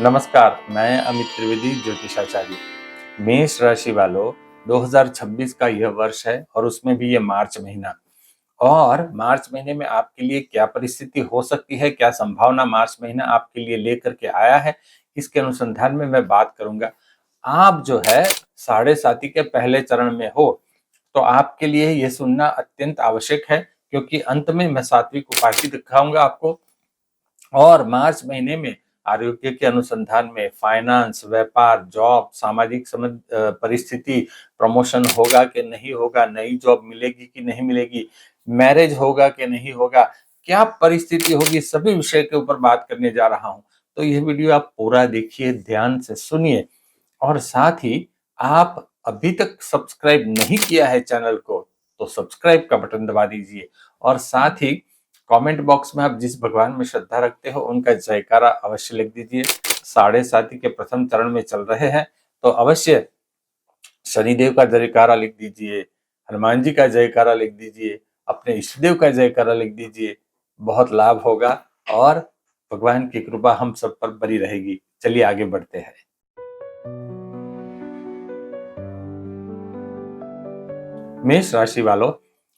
नमस्कार, मैं अमित त्रिवेदी ज्योतिषाचार्य। मेष राशि वालों, 2026 का यह वर्ष है और उसमें भी ये मार्च महीना। और मार्च महीने में आपके लिए क्या परिस्थिति हो सकती है, क्या संभावना मार्च महीना आपके लिए लेकर के आया है, इसके अनुसंधान में मैं बात करूंगा। आप जो है साढ़े साथी के पहले चरण में हो, तो आपके लिए ये सुनना अत्यंत आवश्यक है, क्योंकि अंत में मैं सात्विक उपाय भी दिखाऊंगा आपको। और मार्च महीने में आरोग्य के अनुसंधान में फाइनेंस, व्यापार, जॉब, सामाजिक परिस्थिति, प्रमोशन होगा कि नहीं होगा, नई जॉब मिलेगी कि नहीं मिलेगी, मैरिज होगा कि नहीं होगा, क्या परिस्थिति होगी, सभी विषय के ऊपर बात करने जा रहा हूं। तो यह वीडियो आप पूरा देखिए, ध्यान से सुनिए। और साथ ही आप अभी तक सब्सक्राइब नहीं किया है चैनल को, तो सब्सक्राइब का बटन दबा दीजिए। और साथ ही कमेंट बॉक्स में आप जिस भगवान में श्रद्धा रखते हो उनका जयकारा अवश्य लिख दीजिए। साढ़े साथी के प्रथम चरण में चल रहे हैं, तो अवश्य शनिदेव का जयकारा लिख दीजिए, हनुमान जी का जयकारा लिख दीजिए, अपने इष्टदेव का जयकारा लिख दीजिए। बहुत लाभ होगा और भगवान की कृपा हम सब पर बनी रहेगी। चलिए आगे बढ़ते हैं। मेष राशि वालों,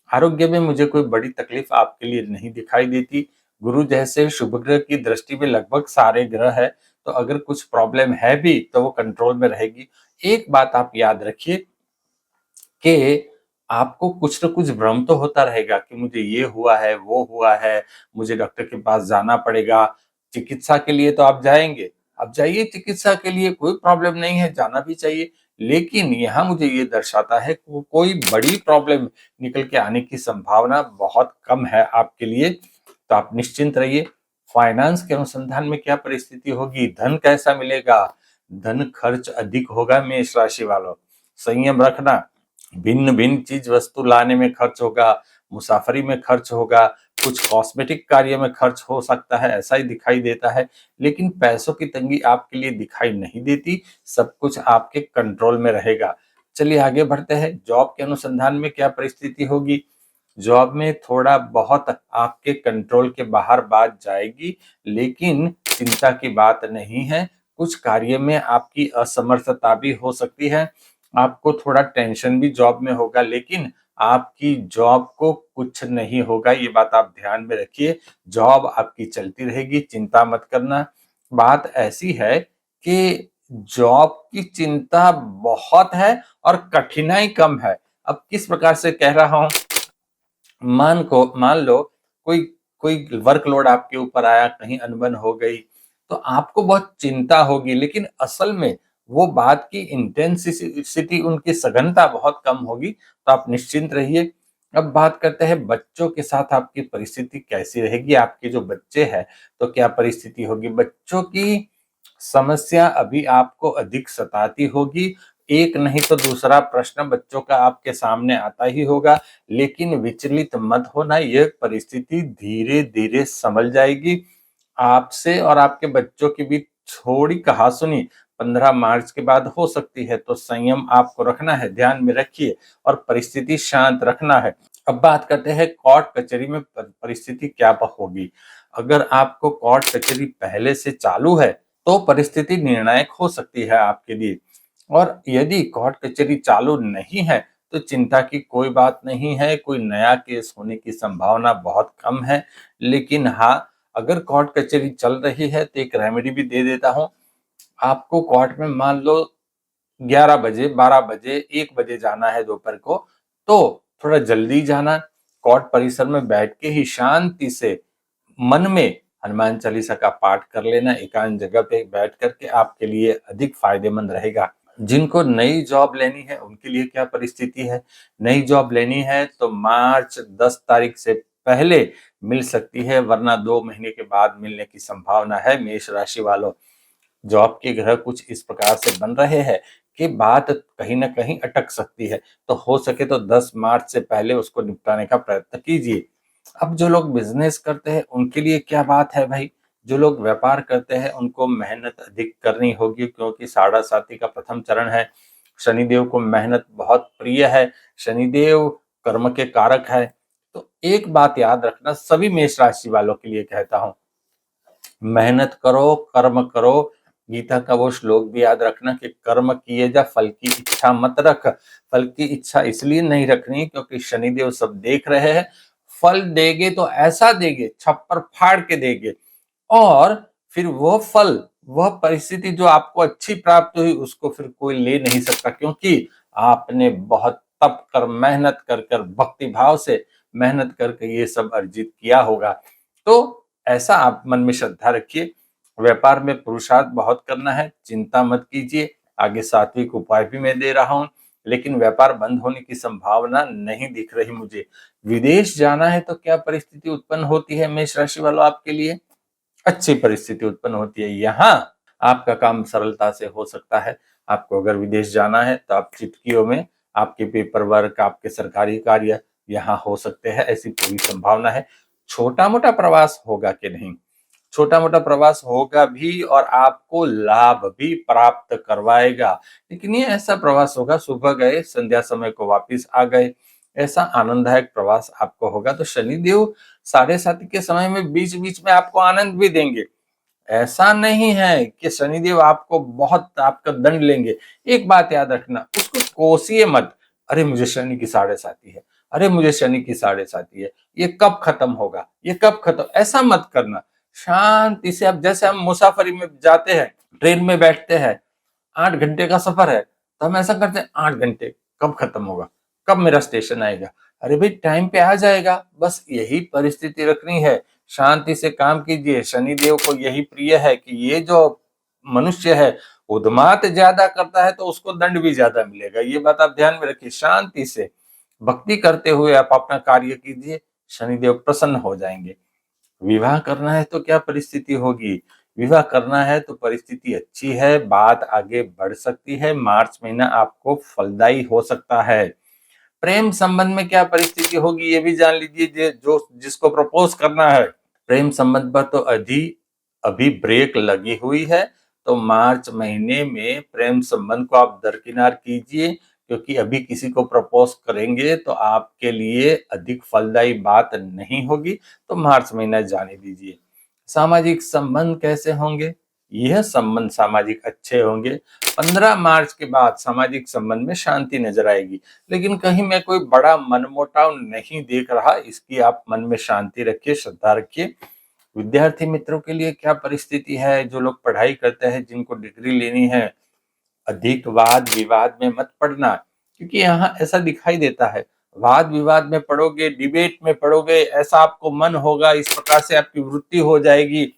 आरोग्य में मुझे कोई बड़ी तकलीफ आपके लिए नहीं दिखाई देती। गुरु जैसे शुभ ग्रह की दृष्टि में लगभग सारे ग्रह है, तो अगर कुछ प्रॉब्लम है भी तो वो कंट्रोल में रहेगी। एक बात आप याद रखिए कि आपको कुछ न कुछ भ्रम तो होता रहेगा कि मुझे ये हुआ है, वो हुआ है, मुझे डॉक्टर के पास जाना पड़ेगा। चिकित्सा के लिए तो आप जाएंगे, आप जाइए चिकित्सा के लिए, कोई प्रॉब्लम नहीं है, जाना भी चाहिए। लेकिन यहाँ मुझे ये दर्शाता है कि कोई बड़ी प्रॉब्लम निकल के आने की संभावना बहुत कम है आपके लिए, तो आप निश्चिंत रहिए। फाइनेंस के अनुसंधान में क्या परिस्थिति होगी, धन कैसा मिलेगा, धन खर्च अधिक होगा। मेष राशि वालों, संयम रखना। भिन्न भिन्न चीज वस्तु लाने में खर्च होगा, मुसाफरी में खर्च होगा, कुछ कॉस्मेटिक कार्य में खर्च हो सकता है, ऐसा ही दिखाई देता है। लेकिन पैसों की तंगी आपके लिए दिखाई नहीं देती, सब कुछ आपके कंट्रोल में रहेगा। चलिए आगे बढ़ते हैं। जॉब के अनुसंधान में क्या परिस्थिति होगी। जॉब में थोड़ा बहुत आपके कंट्रोल के बाहर बात जाएगी, लेकिन चिंता की बात नहीं है। कुछ कार्य में आपकी असमर्थता भी हो सकती है, आपको थोड़ा टेंशन भी जॉब में होगा, लेकिन आपकी जॉब को कुछ नहीं होगा, ये बात आप ध्यान में रखिए। जॉब आपकी चलती रहेगी, चिंता मत करना। बात ऐसी है कि जॉब की चिंता बहुत है और कठिनाई कम है। अब किस प्रकार से कह रहा हूं, मान लो कोई कोई वर्कलोड आपके ऊपर आया, कहीं अनबन हो गई, तो आपको बहुत चिंता होगी, लेकिन असल में वो बात की इंटेंसिटी, उनकी सघनता बहुत कम होगी। तो आप निश्चिंत रहिए। अब बात करते हैं बच्चों के साथ आपकी परिस्थिति कैसी रहेगी। आपके जो बच्चे हैं, तो क्या परिस्थिति होगी। बच्चों की समस्या अभी आपको अधिक सताती होगी। एक नहीं तो दूसरा प्रश्न बच्चों का आपके सामने आता ही होगा, लेकिन विचलित मत होना, यह परिस्थिति धीरे धीरे संभल जाएगी। आपसे और आपके बच्चों के बीच थोड़ी कहासुनी 15 मार्च के बाद हो सकती है, तो संयम आपको रखना है, ध्यान में रखिए और परिस्थिति शांत रखना है। अब बात करते हैं कोर्ट कचहरी में परिस्थिति क्या होगी। अगर आपको कोर्ट कचहरी पहले से चालू है, तो परिस्थिति निर्णायक हो सकती है आपके लिए। और यदि कोर्ट कचहरी चालू नहीं है, तो चिंता की कोई बात नहीं है, कोई नया केस होने की संभावना बहुत कम है। लेकिन हाँ, अगर कोर्ट कचहरी चल रही है तो एक रेमेडी भी दे देता हूँ। आपको कोर्ट में मान लो 11 बजे, 12 बजे, 1 बजे जाना है दोपहर को, तो थोड़ा जल्दी जाना। कोर्ट परिसर में बैठ के ही शांति से मन में हनुमान चालीसा का पाठ कर लेना, एकांत जगह पे बैठ करके, आपके लिए अधिक फायदेमंद रहेगा। जिनको नई जॉब लेनी है उनके लिए क्या परिस्थिति है। नई जॉब लेनी है तो मार्च 10 तारीख से पहले मिल सकती है, वरना 2 महीने के बाद मिलने की संभावना है। मेष राशि वालों, जॉब के ग्रह कुछ इस प्रकार से बन रहे हैं कि बात कहीं ना कहीं अटक सकती है, तो हो सके तो 10 मार्च से पहले उसको निपटाने का प्रयत्न कीजिए। अब जो लोग बिजनेस करते हैं उनके लिए क्या बात है भाई। जो लोग व्यापार करते हैं उनको मेहनत अधिक करनी होगी, क्योंकि साढ़ा साथी का प्रथम चरण है। शनिदेव को मेहनत बहुत प्रिय है, शनिदेव कर्म के कारक है। तो एक बात याद रखना, सभी मेष राशि वालों के लिए कहता हूं, मेहनत करो, कर्म करो, गीता का वो श्लोक भी याद रखना कि कर्म किए जा, फल की इच्छा मत रख। फल की इच्छा इसलिए नहीं रखनी क्योंकि शनिदेव सब देख रहे हैं। फल देंगे तो ऐसा देंगे, छप्पर फाड़ के देंगे, और फिर वो फल, वह परिस्थिति जो आपको अच्छी प्राप्त हुई उसको फिर कोई ले नहीं सकता, क्योंकि आपने बहुत तप कर, मेहनत कर कर, भक्ति भाव से मेहनत करके ये सब अर्जित किया होगा। तो ऐसा आप मन में श्रद्धा रखिए। व्यापार में पुरुषार्थ बहुत करना है, चिंता मत कीजिए। आगे सात्विक उपाय भी मैं दे रहा हूं, लेकिन व्यापार बंद होने की संभावना नहीं दिख रही मुझे। विदेश जाना है तो क्या परिस्थिति उत्पन्न होती है मेष राशि वालों आपके लिए? अच्छी परिस्थिति उत्पन्न होती है। यहाँ आपका काम सरलता से हो सकता है। आपको अगर विदेश जाना है तो आप चुटकियों में आपके पेपर वर्क, आपके सरकारी कार्य यहाँ हो सकते हैं, ऐसी पूरी संभावना है। छोटा मोटा प्रवास होगा कि नहीं? छोटा मोटा प्रवास होगा भी और आपको लाभ भी प्राप्त करवाएगा, लेकिन ये ऐसा प्रवास होगा, सुबह गए, संध्या समय को वापिस आ गए, ऐसा आनंददायक प्रवास आपको होगा। तो शनिदेव 7:30 के समय में बीच बीच में आपको आनंद भी देंगे। ऐसा नहीं है कि शनिदेव आपको बहुत आपका दंड लेंगे। एक बात याद रखना, उसको कोसिए मत, अरे मुझे शनि की 7:30 है, अरे मुझे शनि की 7:30 है, ये कब खत्म होगा, ये कब खत्म, ऐसा मत करना। शांति से, अब जैसे हम मुसाफरी में जाते हैं, ट्रेन में बैठते हैं, 8 घंटे का सफर है, तो हम ऐसा करते हैं, 8 घंटे कब खत्म होगा, कब मेरा स्टेशन आएगा? अरे भाई टाइम पे आ जाएगा। बस यही परिस्थिति रखनी है। शांति से काम कीजिए। शनिदेव को यही प्रिय है कि ये जो मनुष्य है उन्माद ज्यादा करता है तो उसको दंड भी ज्यादा मिलेगा। ये बात आप ध्यान में रखिए। शांति से भक्ति करते हुए आप अपना कार्य कीजिए, शनिदेव प्रसन्न हो जाएंगे। विवाह करना है तो क्या परिस्थिति होगी? विवाह करना है तो परिस्थिति अच्छी है, बात आगे बढ़ सकती है। मार्च महीना आपको फलदायी हो सकता है। प्रेम संबंध में क्या परिस्थिति होगी ये भी जान लीजिए। जो जिसको प्रपोज करना है, प्रेम संबंध पर तो अभी ब्रेक लगी हुई है। तो मार्च महीने में प्रेम संबंध को आप दरकिनार कीजिए, क्योंकि अभी किसी को प्रपोज करेंगे तो आपके लिए अधिक फलदायी बात नहीं होगी। तो मार्च महीना जाने दीजिए। सामाजिक संबंध कैसे होंगे? यह संबंध सामाजिक अच्छे होंगे। 15 मार्च के बाद सामाजिक संबंध में शांति नजर आएगी, लेकिन कहीं मैं कोई बड़ा मनमुटाव नहीं देख रहा। इसकी आप मन में शांति रखिए, श्रद्धा रखिए। विद्यार्थी मित्रों के लिए क्या परिस्थिति है? जो लोग पढ़ाई करते हैं, जिनको डिग्री लेनी है, अधिक वाद विवाद में मत पड़ना, क्योंकि यहाँ ऐसा दिखाई देता है, वाद विवाद में पढ़ोगे, डिबेट में पढ़ोगे, ऐसा आपको मन होगा, इस प्रकार से आपकी वृत्ति हो जाएगी,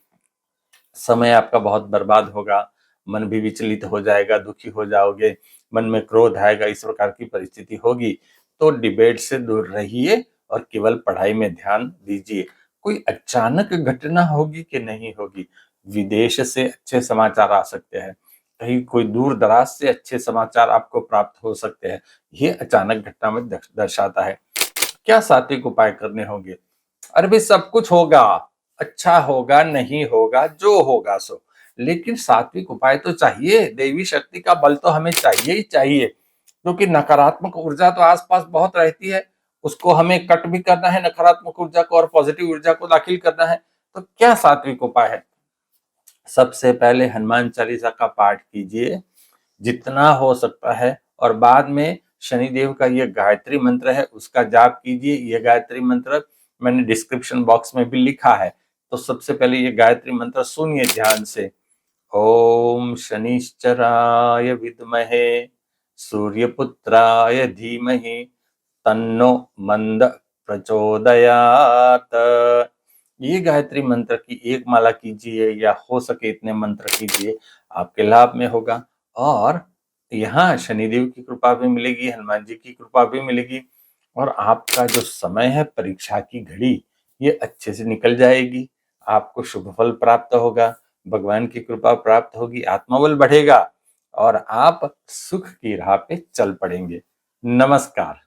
समय आपका बहुत बर्बाद होगा, मन भी विचलित हो जाएगा, दुखी हो जाओगे, मन में क्रोध आएगा, इस प्रकार की परिस्थिति होगी। तो डिबेट से दूर रहिए और केवल पढ़ाई में ध्यान दीजिए। कोई अचानक घटना होगी कि नहीं होगी? विदेश से अच्छे समाचार आ सकते हैं, कहीं कोई दूर दराज से अच्छे समाचार आपको प्राप्त हो सकते हैं। ये अचानक घटना में दर्शाता है। क्या सात्विक उपाय करने होंगे? अरे भाई सब कुछ होगा, अच्छा होगा, नहीं होगा, जो होगा सो, लेकिन सात्विक उपाय तो चाहिए। देवी शक्ति का बल तो हमें चाहिए ही चाहिए, क्योंकि नकारात्मक ऊर्जा तो आसपास बहुत रहती है। उसको हमें कट भी करना है, नकारात्मक ऊर्जा को, और पॉजिटिव ऊर्जा को दाखिल करना है। तो क्या सात्विक उपाय है? सबसे पहले हनुमान चालीसा का पाठ कीजिए जितना हो सकता है, और बाद में शनिदेव का ये गायत्री मंत्र है उसका जाप कीजिए। ये गायत्री मंत्र मैंने डिस्क्रिप्शन बॉक्स में भी लिखा है। तो सबसे पहले ये गायत्री मंत्र सुनिए ध्यान से। ओम शनिश्चराय विद्महे सूर्यपुत्राय धीमहि तन्नो मंद प्रचोदयात। ये गायत्री मंत्र की एक माला कीजिए, या हो सके इतने मंत्र कीजिए, आपके लाभ में होगा। और यहाँ शनिदेव की कृपा भी मिलेगी, हनुमान जी की कृपा भी मिलेगी, और आपका जो समय है, परीक्षा की घड़ी, ये अच्छे से निकल जाएगी। आपको शुभ फल प्राप्त होगा, भगवान की कृपा प्राप्त होगी, आत्मबल बढ़ेगा, और आप सुख की राह पे चल पड़ेंगे। नमस्कार।